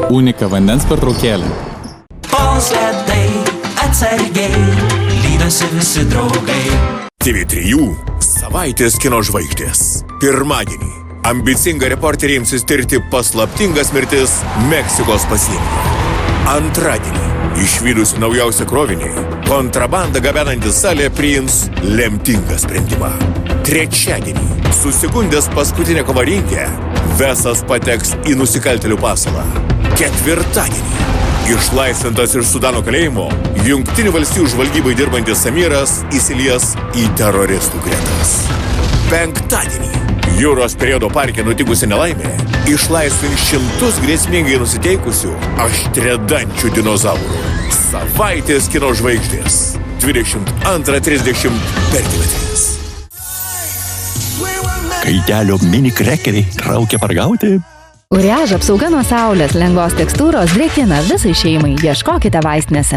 Unika vandens pertraukėlė. Posledai atsargiai lydosi visi draugai. TV3 savaitės kino žvaigždės. Pirmadienį ambicinga reporterė imsis tirti paslaptingas mirtis Meksikos pasienyje. Antradienį išvydusi naujausią krovinį, kontrabandą gabenantis salė priims lemtingą sprendimą. Trečiadienį susigundęs paskutinę kovarinkę, Vesas pateks į nusikaltėlių pasalą. Ketvirtadienį išlaisvintas iš Sudano kalėjimo, Jungtinių valstijų žvalgybai dirbantis Samiras įsilies į teroristų gretas. Penktadienį jūros periodo parke nutikusi nelaimė išlaisvins šimtus grėsmingai nusiteikusių aštriadančių dinozaurų. Savaitės kino žvaigždės 22:30 per TV3. Kaidelio mini krekeriai traukia pargauti. Uriaž apsauga nuo saulės, lengvos tekstūros drėkina visai šeimai. Ieškokite vaistinėse.